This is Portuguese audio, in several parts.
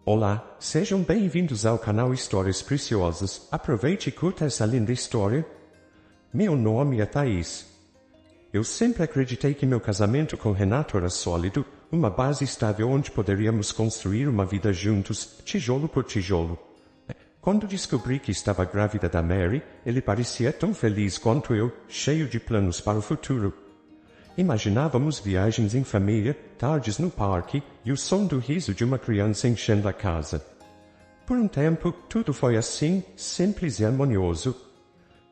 Olá, sejam bem-vindos ao canal Histórias Preciosas. Aproveite e curta essa linda história. Meu nome é Thaís. Eu sempre acreditei que meu casamento com Renato era sólido, uma base estável onde poderíamos construir uma vida juntos, tijolo por tijolo. Quando descobri que estava grávida da Mary, ele parecia tão feliz quanto eu, cheio de planos para o futuro. Imaginávamos viagens em família, tardes no parque e o som do riso de uma criança enchendo a casa. Por um tempo, tudo foi assim, simples e harmonioso.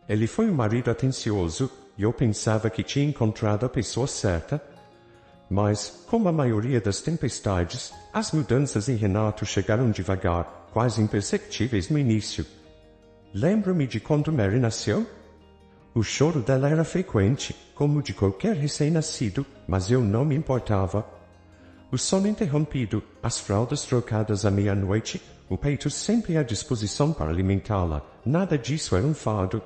Ele foi um marido atencioso, e eu pensava que tinha encontrado a pessoa certa. Mas, como a maioria das tempestades, as mudanças em Renato chegaram devagar, quase imperceptíveis no início. Lembro-me de quando Mary nasceu. O choro dela era frequente, como de qualquer recém-nascido, mas eu não me importava. O sono interrompido, as fraldas trocadas à meia-noite, o peito sempre à disposição para alimentá-la, nada disso era um fardo.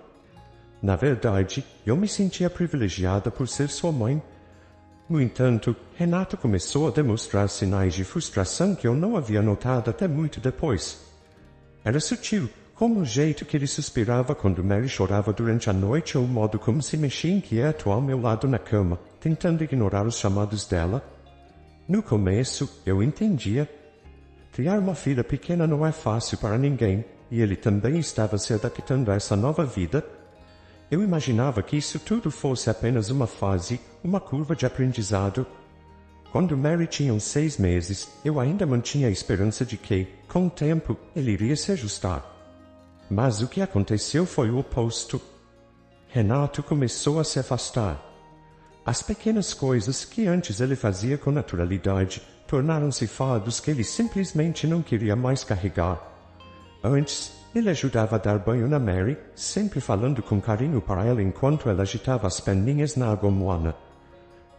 Na verdade, eu me sentia privilegiada por ser sua mãe. No entanto, Renato começou a demonstrar sinais de frustração que eu não havia notado até muito depois. Era sutil, como o jeito que ele suspirava quando Mary chorava durante a noite ou o modo como se mexia inquieto ao meu lado na cama, tentando ignorar os chamados dela. No começo, eu entendia. Criar uma filha pequena não é fácil para ninguém, e ele também estava se adaptando a essa nova vida. Eu imaginava que isso tudo fosse apenas uma fase, uma curva de aprendizado. Quando Mary tinha uns 6 meses, eu ainda mantinha a esperança de que, com o tempo, ele iria se ajustar. Mas o que aconteceu foi o oposto. Renato começou a se afastar. As pequenas coisas que antes ele fazia com naturalidade tornaram-se fardos que ele simplesmente não queria mais carregar. Antes, ele ajudava a dar banho na Mary, sempre falando com carinho para ela enquanto ela agitava as perninhas na água morna.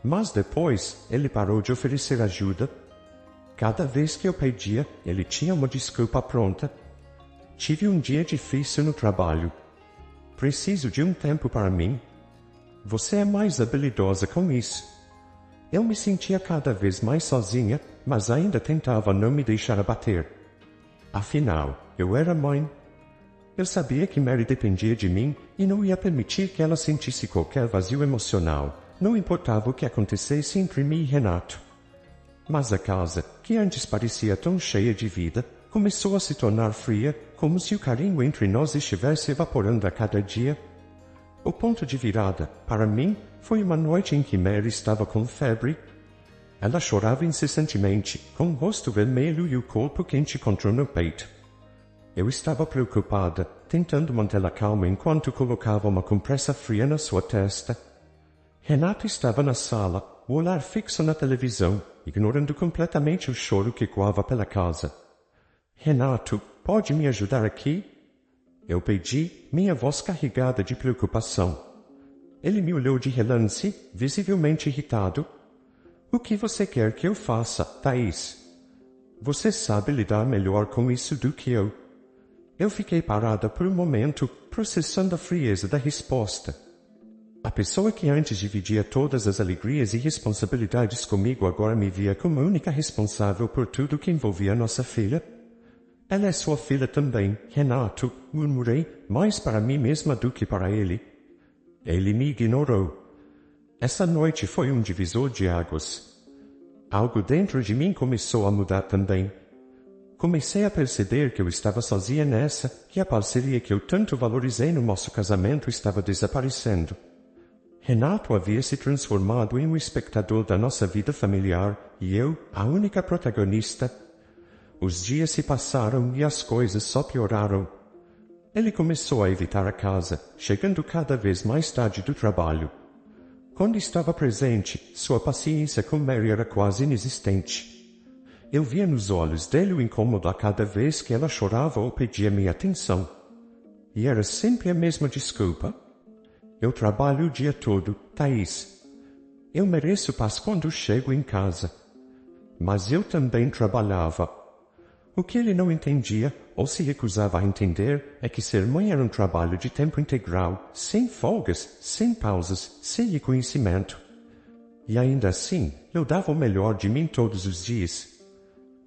Mas depois, ele parou de oferecer ajuda. Cada vez que eu pedia, ele tinha uma desculpa pronta. Tive um dia difícil no trabalho. Preciso de um tempo para mim. Você é mais habilidosa com isso. Eu me sentia cada vez mais sozinha, mas ainda tentava não me deixar abater. Afinal, eu era mãe. Eu sabia que Mary dependia de mim e não ia permitir que ela sentisse qualquer vazio emocional, não importava o que acontecesse entre mim e Renato. Mas a casa, que antes parecia tão cheia de vida, começou a se tornar fria, como se o carinho entre nós estivesse evaporando a cada dia. O ponto de virada, para mim, foi uma noite em que Mary estava com febre. Ela chorava incessantemente, com o rosto vermelho e o corpo quente contra o meu peito. Eu estava preocupada, tentando mantê-la calma enquanto colocava uma compressa fria na sua testa. Renato estava na sala, o olhar fixo na televisão, ignorando completamente o choro que ecoava pela casa. Renato, pode me ajudar aqui? Eu pedi, minha voz carregada de preocupação. Ele me olhou de relance, visivelmente irritado. O que você quer que eu faça, Thaís? Você sabe lidar melhor com isso do que eu. Eu fiquei parada por um momento, processando a frieza da resposta. A pessoa que antes dividia todas as alegrias e responsabilidades comigo agora me via como a única responsável por tudo que envolvia nossa filha. Ela é sua filha também, Renato, murmurei, mais para mim mesma do que para ele. Ele me ignorou. Essa noite foi um divisor de águas. Algo dentro de mim começou a mudar também. Comecei a perceber que eu estava sozinha nessa, que a parceria que eu tanto valorizei no nosso casamento estava desaparecendo. Renato havia se transformado em um espectador da nossa vida familiar, e eu, a única protagonista. Os dias se passaram e as coisas só pioraram. Ele começou a evitar a casa, chegando cada vez mais tarde do trabalho. Quando estava presente, sua paciência com Mary era quase inexistente. Eu via nos olhos dele o incômodo a cada vez que ela chorava ou pedia minha atenção. E era sempre a mesma desculpa. Eu trabalho o dia todo, Thaís. Eu mereço paz quando chego em casa. Mas eu também trabalhava. O que ele não entendia, ou se recusava a entender, é que ser mãe era um trabalho de tempo integral, sem folgas, sem pausas, sem reconhecimento. E ainda assim, eu dava o melhor de mim todos os dias.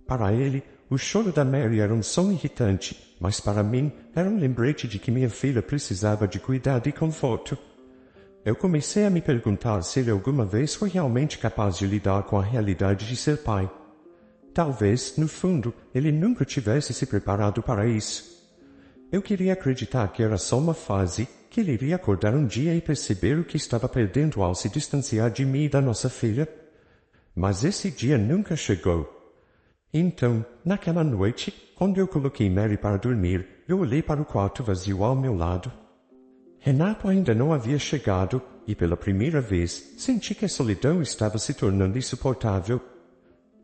Para ele, O choro da Mary era um som irritante, mas para mim era um lembrete de que minha filha precisava de cuidado e conforto. Eu comecei a me perguntar se ele alguma vez foi realmente capaz de lidar com a realidade de ser pai. Talvez, no fundo, ele nunca tivesse se preparado para isso. Eu queria acreditar que era só uma fase, que ele iria acordar um dia e perceber o que estava perdendo ao se distanciar de mim e da nossa filha. Mas esse dia nunca chegou. Então, naquela noite, quando eu coloquei Mary para dormir, eu olhei para o quarto vazio ao meu lado. Renato ainda não havia chegado, e pela primeira vez, senti que a solidão estava se tornando insuportável.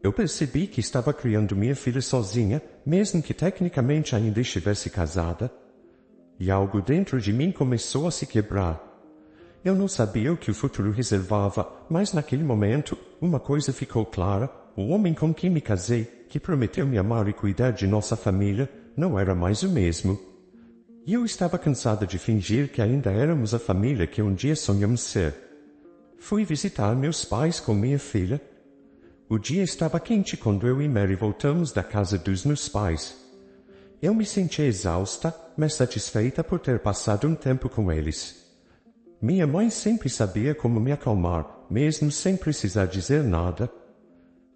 Eu percebi que estava criando minha filha sozinha, mesmo que tecnicamente ainda estivesse casada. E algo dentro de mim começou a se quebrar. Eu não sabia o que o futuro reservava, mas naquele momento, uma coisa ficou clara: o homem com quem me casei, que prometeu me amar e cuidar de nossa família, não era mais o mesmo. E eu estava cansada de fingir que ainda éramos a família que um dia sonhamos ser. Fui visitar meus pais com minha filha. O dia estava quente quando eu e Mary voltamos da casa dos meus pais. Eu me senti exausta, mas satisfeita por ter passado um tempo com eles. Minha mãe sempre sabia como me acalmar, mesmo sem precisar dizer nada.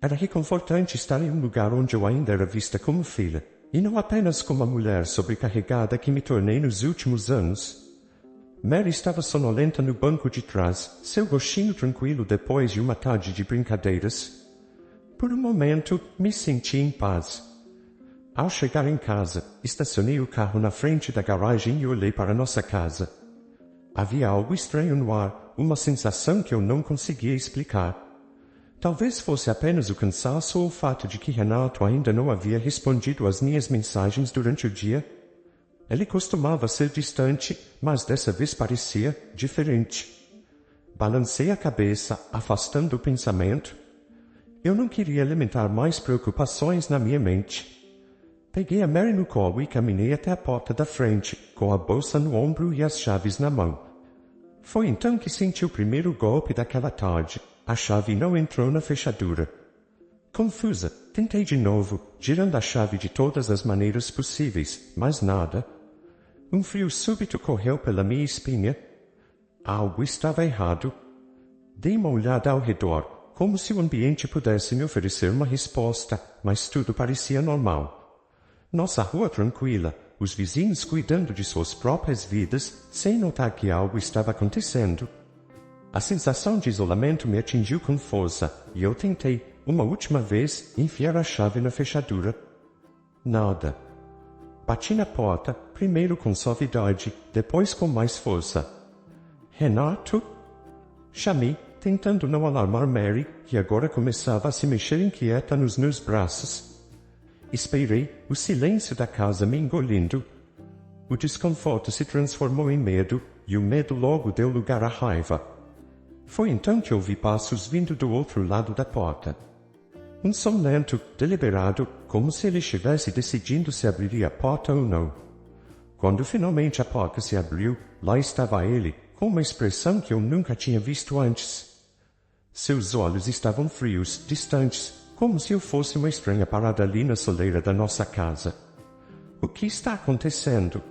Era reconfortante estar em um lugar onde eu ainda era vista como filha, e não apenas como a mulher sobrecarregada que me tornei nos últimos anos. Mary estava sonolenta no banco de trás, seu rostinho tranquilo depois de uma tarde de brincadeiras. Por um momento, me senti em paz. Ao chegar em casa, estacionei o carro na frente da garagem e olhei para nossa casa. Havia algo estranho no ar, uma sensação que eu não conseguia explicar. Talvez fosse apenas o cansaço ou o fato de que Renato ainda não havia respondido às minhas mensagens durante o dia. Ele costumava ser distante, mas dessa vez parecia diferente. Balancei a cabeça, afastando o pensamento. Eu não queria alimentar mais preocupações na minha mente. Peguei a Mary no colo e caminhei até a porta da frente, com a bolsa no ombro e as chaves na mão. Foi então que senti o primeiro golpe daquela tarde. A chave não entrou na fechadura. Confusa, tentei de novo, girando a chave de todas as maneiras possíveis, mas nada. Um frio súbito correu pela minha espinha. Algo estava errado. Dei uma olhada ao redor, como se o ambiente pudesse me oferecer uma resposta, mas tudo parecia normal. Nossa rua tranquila, os vizinhos cuidando de suas próprias vidas, sem notar que algo estava acontecendo. A sensação de isolamento me atingiu com força, e eu tentei, uma última vez, enfiar a chave na fechadura. Nada. Bati na porta, primeiro com suavidade, depois com mais força. Renato? Chamei, tentando não alarmar Mary, que agora começava a se mexer inquieta nos meus braços. Esperei, o silêncio da casa me engolindo. O desconforto se transformou em medo, e o medo logo deu lugar à raiva. Foi então que ouvi passos vindo do outro lado da porta. Um som lento, deliberado, como se ele estivesse decidindo se abriria a porta ou não. Quando finalmente a porta se abriu, lá estava ele, com uma expressão que eu nunca tinha visto antes. Seus olhos estavam frios, distantes, como se eu fosse uma estranha parada ali na soleira da nossa casa. O que está acontecendo?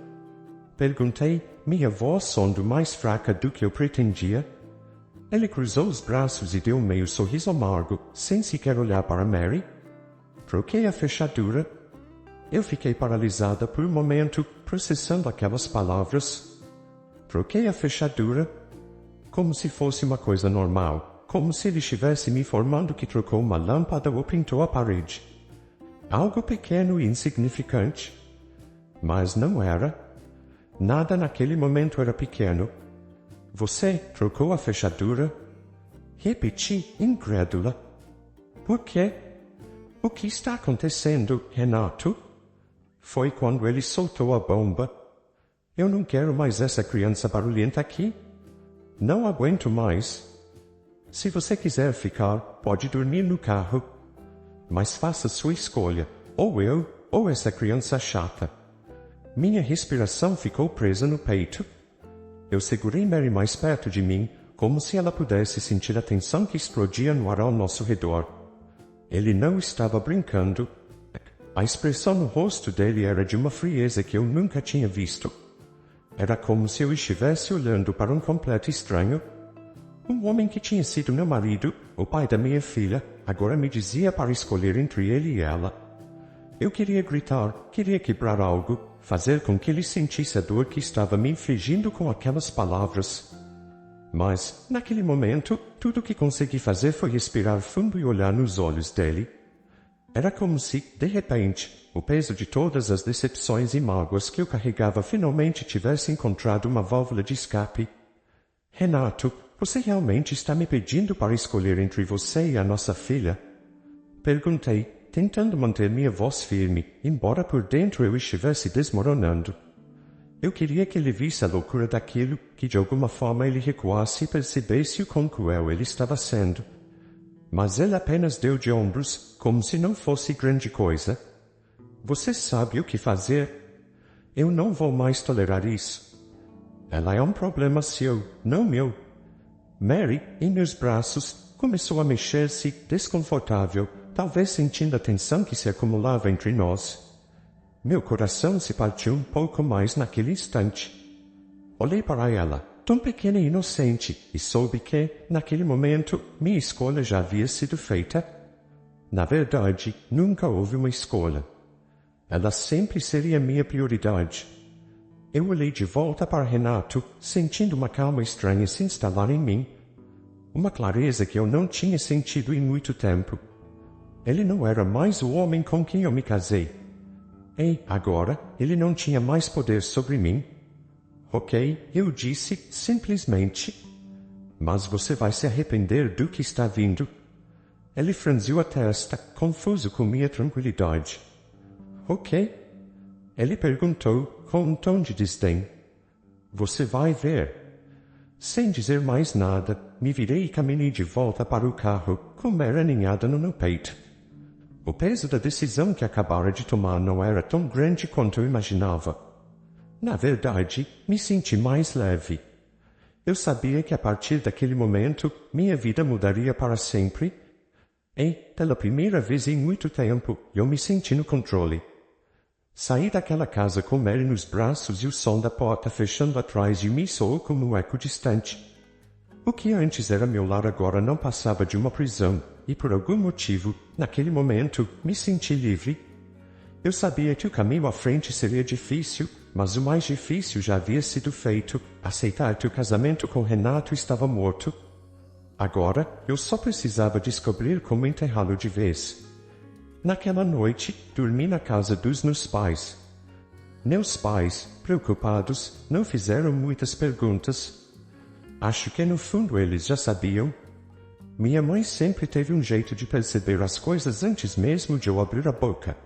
Perguntei, minha voz soando mais fraca do que eu pretendia. Ele cruzou os braços e deu um meio sorriso amargo, sem sequer olhar para Mary. Troquei a fechadura. Eu fiquei paralisada por um momento, processando aquelas palavras. Troquei a fechadura, como se fosse uma coisa normal, como se ele estivesse me informando que trocou uma lâmpada ou pintou a parede. Algo pequeno e insignificante. Mas não era. Nada naquele momento era pequeno. Você trocou a fechadura? Repeti, incrédula. Por quê? O que está acontecendo, Renato? Foi quando ele soltou a bomba. Eu não quero mais essa criança barulhenta aqui. Não aguento mais. Se você quiser ficar, pode dormir no carro. Mas faça sua escolha, ou eu, ou essa criança chata. Minha respiração ficou presa no peito. Eu segurei Mary mais perto de mim, como se ela pudesse sentir a tensão que explodia no ar ao nosso redor. Ele não estava brincando. A expressão no rosto dele era de uma frieza que eu nunca tinha visto. Era como se eu estivesse olhando para um completo estranho. Um homem que tinha sido meu marido, o pai da minha filha, agora me dizia para escolher entre ele e ela. Eu queria gritar, queria quebrar algo, fazer com que ele sentisse a dor que estava me infligindo com aquelas palavras. Mas, naquele momento, tudo o que consegui fazer foi respirar fundo e olhar nos olhos dele. Era como se, de repente, o peso de todas as decepções e mágoas que eu carregava finalmente tivesse encontrado uma válvula de escape. Renato, você realmente está me pedindo para escolher entre você e a nossa filha? Perguntei, tentando manter minha voz firme, embora por dentro eu estivesse desmoronando. Eu queria que ele visse a loucura daquilo, que de alguma forma ele recuasse e percebesse o quão cruel ele estava sendo. Mas ele apenas deu de ombros, como se não fosse grande coisa. Você sabe o que fazer? Eu não vou mais tolerar isso. Ela é um problema seu, não meu. Mary, em meus braços, começou a mexer-se, desconfortável, talvez sentindo a tensão que se acumulava entre nós. Meu coração se partiu um pouco mais naquele instante. Olhei para ela, tão pequena e inocente, e soube que, naquele momento, minha escolha já havia sido feita. Na verdade, nunca houve uma escolha. Ela sempre seria minha prioridade. Eu olhei de volta para Renato, sentindo uma calma estranha se instalar em mim. Uma clareza que eu não tinha sentido em muito tempo. Ele não era mais o homem com quem eu me casei. E, agora, ele não tinha mais poder sobre mim. Ok, eu disse, simplesmente. Mas você vai se arrepender do que está vindo. Ele franziu a testa, confuso com minha tranquilidade. Ok? Ele perguntou, com um tom de desdém. Você vai ver. Sem dizer mais nada, me virei e caminhei de volta para o carro, com Mary aninhada no meu peito. O peso da decisão que acabara de tomar não era tão grande quanto eu imaginava. Na verdade, me senti mais leve. Eu sabia que a partir daquele momento, minha vida mudaria para sempre. E, pela primeira vez em muito tempo, eu me senti no controle. Saí daquela casa com Mary nos braços e o som da porta fechando atrás de mim soou como um eco distante. O que antes era meu lar agora não passava de uma prisão, e por algum motivo, naquele momento, me senti livre. Eu sabia que o caminho à frente seria difícil, mas o mais difícil já havia sido feito, aceitar que o casamento com Renato estava morto. Agora, eu só precisava descobrir como enterrá-lo de vez. Naquela noite, dormi na casa dos meus pais. Meus pais, preocupados, não fizeram muitas perguntas. Acho que no fundo eles já sabiam. Minha mãe sempre teve um jeito de perceber as coisas antes mesmo de eu abrir a boca.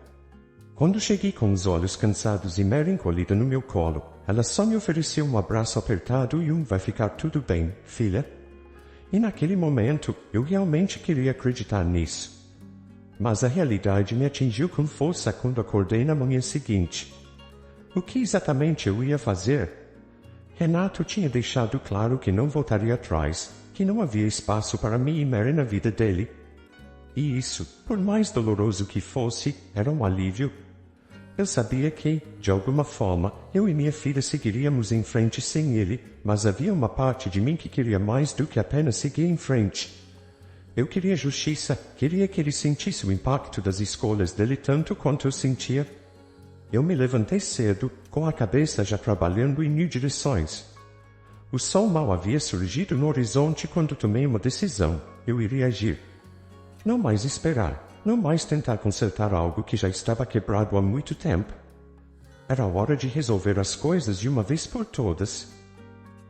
Quando cheguei com os olhos cansados e Mary encolhida no meu colo, ela só me ofereceu um abraço apertado e vai ficar tudo bem, filha. E naquele momento, eu realmente queria acreditar nisso. Mas a realidade me atingiu com força quando acordei na manhã seguinte. O que exatamente eu ia fazer? Renato tinha deixado claro que não voltaria atrás, que não havia espaço para mim e Mary na vida dele. E isso, por mais doloroso que fosse, era um alívio. Eu sabia que, de alguma forma, eu e minha filha seguiríamos em frente sem ele, mas havia uma parte de mim que queria mais do que apenas seguir em frente. Eu queria justiça, queria que ele sentisse o impacto das escolhas dele tanto quanto eu sentia. Eu me levantei cedo, com a cabeça já trabalhando em mil direções. O sol mal havia surgido no horizonte quando tomei uma decisão. Eu iria agir. Não mais esperar, não mais tentar consertar algo que já estava quebrado há muito tempo. Era hora de resolver as coisas de uma vez por todas.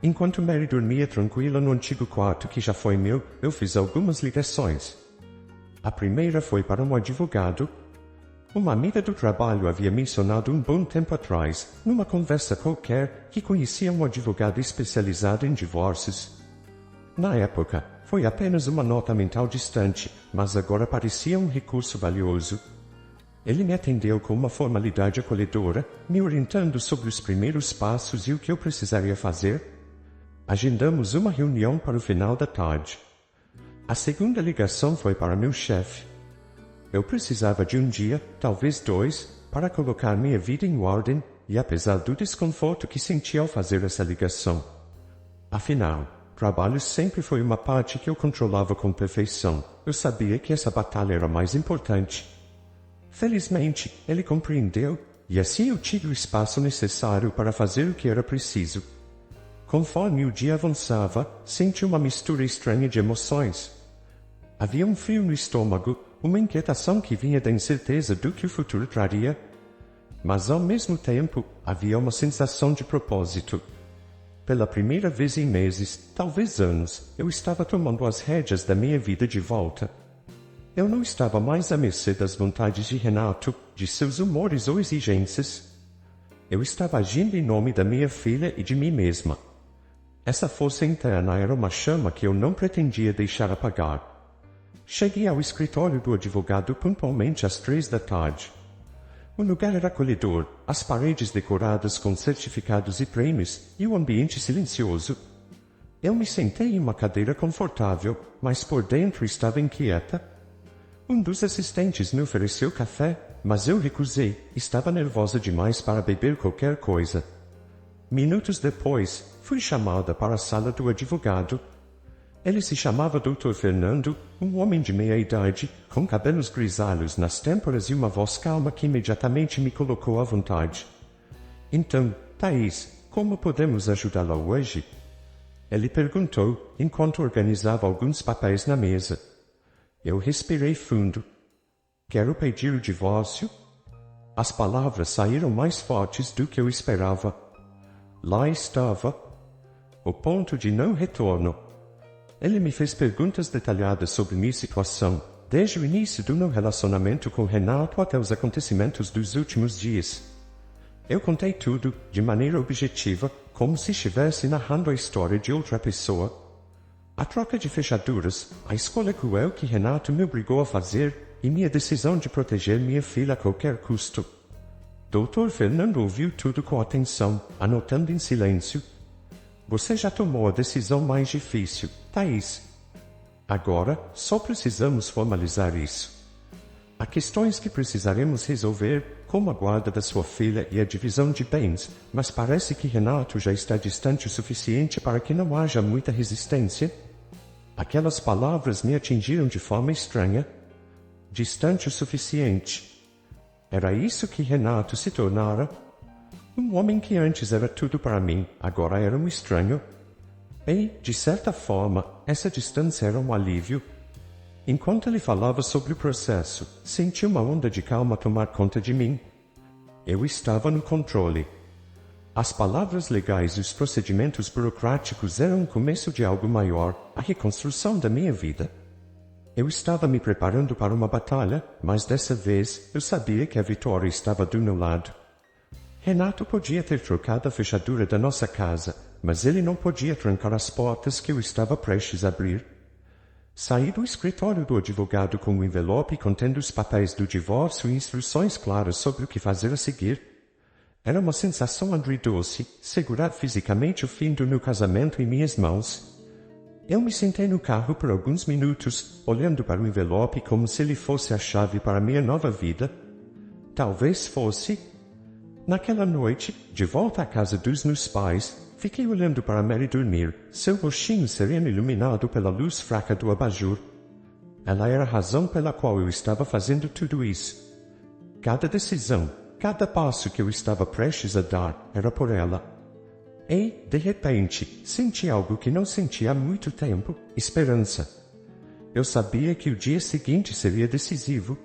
Enquanto Mary dormia tranquila no antigo quarto que já foi meu, eu fiz algumas ligações. A primeira foi para um advogado. Uma amiga do trabalho havia mencionado um bom tempo atrás, numa conversa qualquer, que conhecia um advogado especializado em divórcios. Na época, foi apenas uma nota mental distante, mas agora parecia um recurso valioso. Ele me atendeu com uma formalidade acolhedora, me orientando sobre os primeiros passos e o que eu precisaria fazer. Agendamos uma reunião para o final da tarde. A segunda ligação foi para meu chefe. Eu precisava de um dia, talvez 2, para colocar minha vida em ordem, e apesar do desconforto que senti ao fazer essa ligação. Afinal, trabalho sempre foi uma parte que eu controlava com perfeição. Eu sabia que essa batalha era mais importante. Felizmente, ele compreendeu, e assim eu tive o espaço necessário para fazer o que era preciso. Conforme o dia avançava, senti uma mistura estranha de emoções. Havia um frio no estômago, uma inquietação que vinha da incerteza do que o futuro traria. Mas ao mesmo tempo, havia uma sensação de propósito. Pela primeira vez em meses, talvez anos, eu estava tomando as rédeas da minha vida de volta. Eu não estava mais à mercê das vontades de Renato, de seus humores ou exigências. Eu estava agindo em nome da minha filha e de mim mesma. Essa força interna era uma chama que eu não pretendia deixar apagar. Cheguei ao escritório do advogado pontualmente às 3 da tarde. O lugar era acolhedor, as paredes decoradas com certificados e prêmios, e o ambiente silencioso. Eu me sentei em uma cadeira confortável, mas por dentro estava inquieta. Um dos assistentes me ofereceu café, mas eu recusei, estava nervosa demais para beber qualquer coisa. Minutos depois, fui chamada para a sala do advogado. Ele se chamava Dr. Fernando, um homem de meia idade, com cabelos grisalhos nas têmporas e uma voz calma que imediatamente me colocou à vontade. Então, Thaís, como podemos ajudá-la hoje? Ele perguntou, enquanto organizava alguns papéis na mesa. Eu respirei fundo. Quero pedir o divórcio? As palavras saíram mais fortes do que eu esperava. Lá estava. O ponto de não retorno. Ele me fez perguntas detalhadas sobre minha situação, desde o início do meu relacionamento com Renato até os acontecimentos dos últimos dias. Eu contei tudo, de maneira objetiva, como se estivesse narrando a história de outra pessoa. A troca de fechaduras, a escolha cruel que Renato me obrigou a fazer e minha decisão de proteger minha filha a qualquer custo. Dr. Fernando ouviu tudo com atenção, anotando em silêncio. Você já tomou a decisão mais difícil, Thaís. Agora, só precisamos formalizar isso. Há questões que precisaremos resolver, como a guarda da sua filha e a divisão de bens, mas parece que Renato já está distante o suficiente para que não haja muita resistência. Aquelas palavras me atingiram de forma estranha. Distante o suficiente. Era isso que Renato se tornara? Um homem que antes era tudo para mim, agora era um estranho. E, de certa forma, essa distância era um alívio. Enquanto ele falava sobre o processo, senti uma onda de calma tomar conta de mim. Eu estava no controle. As palavras legais e os procedimentos burocráticos eram o começo de algo maior, a reconstrução da minha vida. Eu estava me preparando para uma batalha, mas dessa vez eu sabia que a vitória estava do meu lado. Renato podia ter trocado a fechadura da nossa casa, mas ele não podia trancar as portas que eu estava prestes a abrir. Saí do escritório do advogado com um envelope contendo os papéis do divórcio e instruções claras sobre o que fazer a seguir. Era uma sensação agridoce, segurar fisicamente o fim do meu casamento em minhas mãos. Eu me sentei no carro por alguns minutos, olhando para o envelope como se ele fosse a chave para minha nova vida. Talvez fosse. Naquela noite, de volta à casa dos meus pais, fiquei olhando para Mary dormir, seu rostinho sereno iluminado pela luz fraca do abajur. Ela era a razão pela qual eu estava fazendo tudo isso. Cada decisão, cada passo que eu estava prestes a dar, era por ela. E, de repente, senti algo que não sentia há muito tempo, esperança. Eu sabia que o dia seguinte seria decisivo.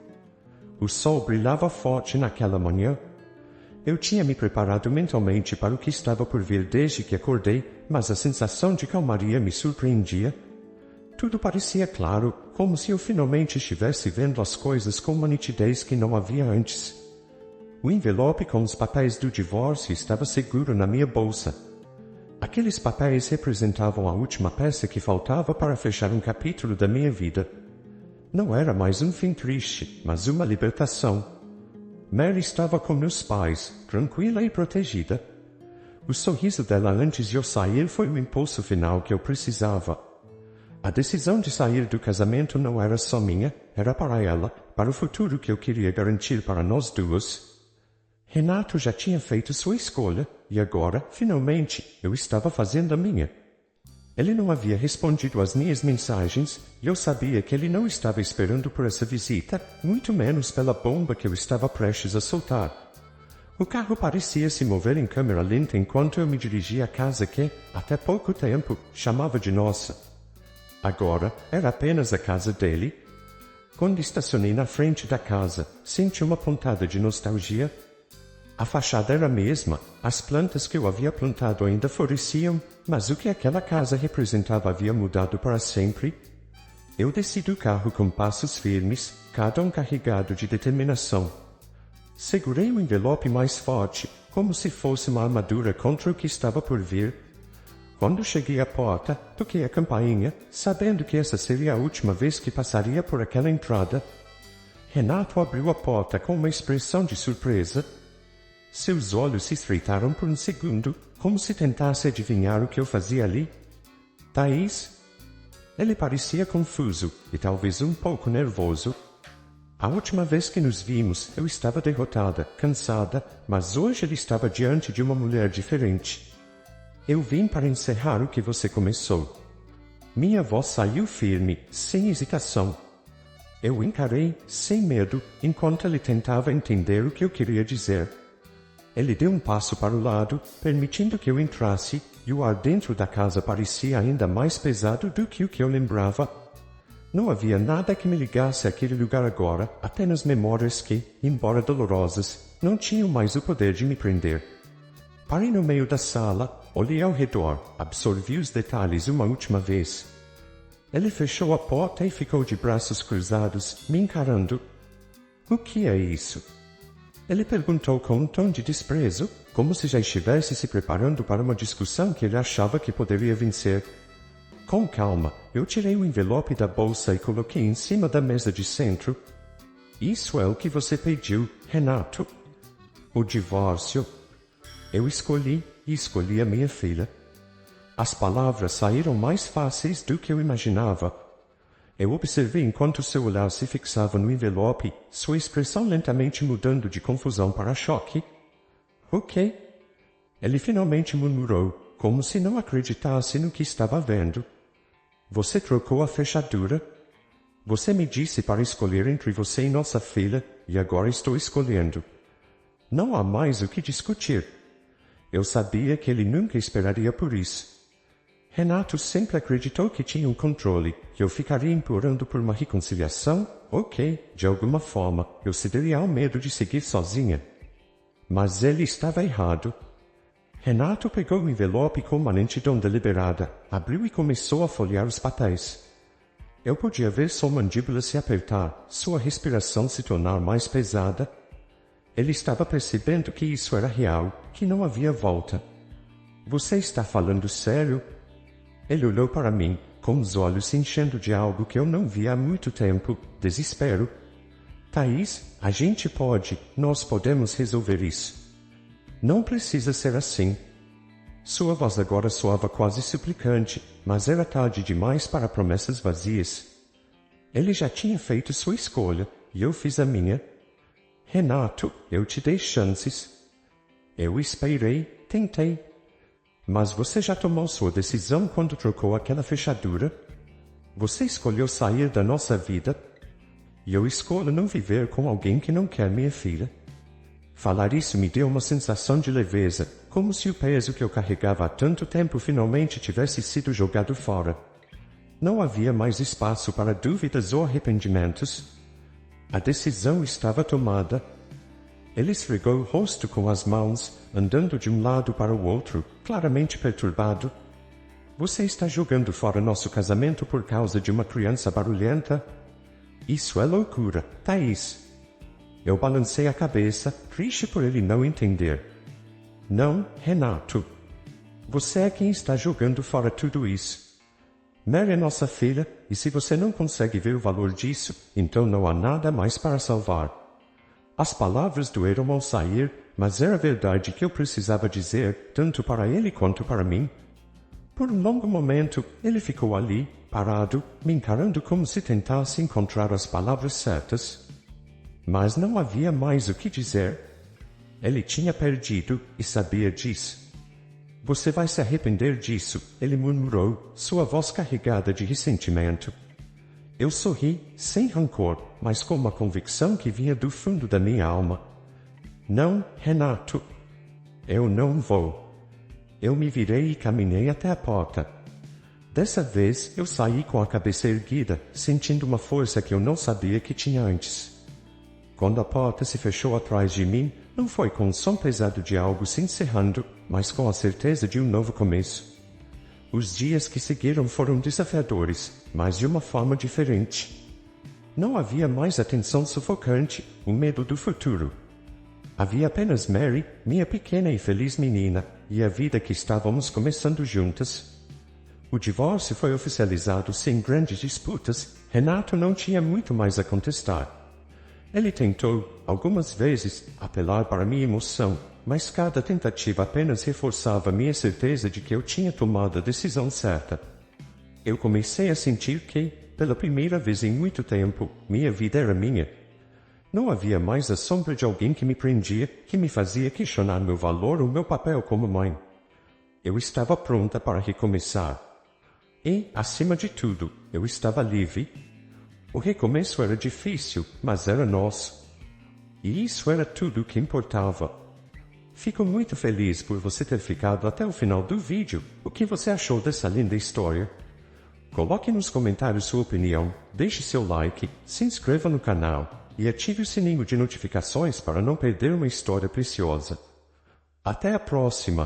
O sol brilhava forte naquela manhã. Eu tinha me preparado mentalmente para o que estava por vir desde que acordei, mas a sensação de calmaria me surpreendia. Tudo parecia claro, como se eu finalmente estivesse vendo as coisas com uma nitidez que não havia antes. O envelope com os papéis do divórcio estava seguro na minha bolsa. Aqueles papéis representavam a última peça que faltava para fechar um capítulo da minha vida. Não era mais um fim triste, mas uma libertação. Mary estava com meus pais, tranquila e protegida. O sorriso dela antes de eu sair foi o impulso final que eu precisava. A decisão de sair do casamento não era só minha, era para ela, para o futuro que eu queria garantir para nós duas. Renato já tinha feito sua escolha, e agora, finalmente, eu estava fazendo a minha. Ele não havia respondido às minhas mensagens, e eu sabia que ele não estava esperando por essa visita, muito menos pela bomba que eu estava prestes a soltar. O carro parecia se mover em câmera lenta enquanto eu me dirigia à casa que, até pouco tempo, chamava de nossa. Agora, era apenas a casa dele. Quando estacionei na frente da casa, senti uma pontada de nostalgia. A fachada era a mesma, as plantas que eu havia plantado ainda floresciam, mas o que aquela casa representava havia mudado para sempre. Eu desci do carro com passos firmes, cada um carregado de determinação. Segurei o envelope mais forte, como se fosse uma armadura contra o que estava por vir. Quando cheguei à porta, toquei a campainha, sabendo que essa seria a última vez que passaria por aquela entrada. Renato abriu a porta com uma expressão de surpresa. Seus olhos se estreitaram por um segundo, como se tentasse adivinhar o que eu fazia ali. Thaís? Ele parecia confuso e talvez um pouco nervoso. A última vez que nos vimos, eu estava derrotada, cansada, mas hoje ele estava diante de uma mulher diferente. Eu vim para encerrar o que você começou. Minha voz saiu firme, sem hesitação. Eu encarei, sem medo, enquanto ele tentava entender o que eu queria dizer. Ele deu um passo para o lado, permitindo que eu entrasse, e o ar dentro da casa parecia ainda mais pesado do que o que eu lembrava. Não havia nada que me ligasse àquele lugar agora, apenas memórias que, embora dolorosas, não tinham mais o poder de me prender. Parei no meio da sala, olhei ao redor, absorvi os detalhes uma última vez. Ele fechou a porta e ficou de braços cruzados, me encarando. O que é isso? Ele perguntou com um tom de desprezo, como se já estivesse se preparando para uma discussão que ele achava que poderia vencer. Com calma, eu tirei o envelope da bolsa e coloquei em cima da mesa de centro. Isso é o que você pediu, Renato. O divórcio. Eu escolhi a minha filha. As palavras saíram mais fáceis do que eu imaginava. Eu observei enquanto seu olhar se fixava no envelope, sua expressão lentamente mudando de confusão para choque. O quê? Ele finalmente murmurou, como se não acreditasse no que estava vendo. Você trocou a fechadura? Você me disse para escolher entre você e nossa filha, e agora estou escolhendo. Não há mais o que discutir. Eu sabia que ele nunca esperaria por isso. Renato sempre acreditou que tinha um controle, que eu ficaria implorando por uma reconciliação. Ok, de alguma forma, eu cederia ao medo de seguir sozinha. Mas ele estava errado. Renato pegou o envelope com uma lentidão deliberada, abriu e começou a folhear os papéis. Eu podia ver sua mandíbula se apertar, sua respiração se tornar mais pesada. Ele estava percebendo que isso era real, que não havia volta. Você está falando sério? Ele olhou para mim, com os olhos se enchendo de algo que eu não via há muito tempo, desespero. Thaís, a gente pode, nós podemos resolver isso. Não precisa ser assim. Sua voz agora soava quase suplicante, mas era tarde demais para promessas vazias. Ele já tinha feito sua escolha, e eu fiz a minha. Renato, eu te dei chances. Eu esperei, tentei. Mas você já tomou sua decisão quando trocou aquela fechadura? Você escolheu sair da nossa vida? E eu escolho não viver com alguém que não quer minha filha. Falar isso me deu uma sensação de leveza, como se o peso que eu carregava há tanto tempo finalmente tivesse sido jogado fora. Não havia mais espaço para dúvidas ou arrependimentos. A decisão estava tomada. Ele esfregou o rosto com as mãos, andando de um lado para o outro, claramente perturbado. Você está jogando fora nosso casamento por causa de uma criança barulhenta? Isso é loucura, Thaís. Eu balancei a cabeça, triste por ele não entender. Não, Renato. Você é quem está jogando fora tudo isso. Mary é nossa filha, e se você não consegue ver o valor disso, então não há nada mais para salvar. As palavras doeram ao sair, mas era verdade que eu precisava dizer, tanto para ele quanto para mim. Por um longo momento, ele ficou ali, parado, me encarando como se tentasse encontrar as palavras certas. Mas não havia mais o que dizer. Ele tinha perdido e sabia disso. Você vai se arrepender disso, ele murmurou, sua voz carregada de ressentimento. Eu sorri, sem rancor, mas com uma convicção que vinha do fundo da minha alma. Não, Renato. Eu não vou. Eu me virei e caminhei até a porta. Dessa vez, eu saí com a cabeça erguida, sentindo uma força que eu não sabia que tinha antes. Quando a porta se fechou atrás de mim, não foi com o som pesado de algo se encerrando, mas com a certeza de um novo começo. Os dias que seguiram foram desafiadores, mas de uma forma diferente. Não havia mais a tensão sufocante, o medo do futuro. Havia apenas Mary, minha pequena e feliz menina, e a vida que estávamos começando juntas. O divórcio foi oficializado sem grandes disputas. Renato não tinha muito mais a contestar. Ele tentou, algumas vezes, apelar para minha emoção, mas cada tentativa apenas reforçava minha certeza de que eu tinha tomado a decisão certa. Eu comecei a sentir que, pela primeira vez em muito tempo, minha vida era minha. Não havia mais a sombra de alguém que me prendia, que me fazia questionar meu valor ou meu papel como mãe. Eu estava pronta para recomeçar. E, acima de tudo, eu estava livre. O recomeço era difícil, mas era nosso. E isso era tudo o que importava. Fico muito feliz por você ter ficado até o final do vídeo. O que você achou dessa linda história? Coloque nos comentários sua opinião, deixe seu like, se inscreva no canal e ative o sininho de notificações para não perder uma história preciosa. Até a próxima!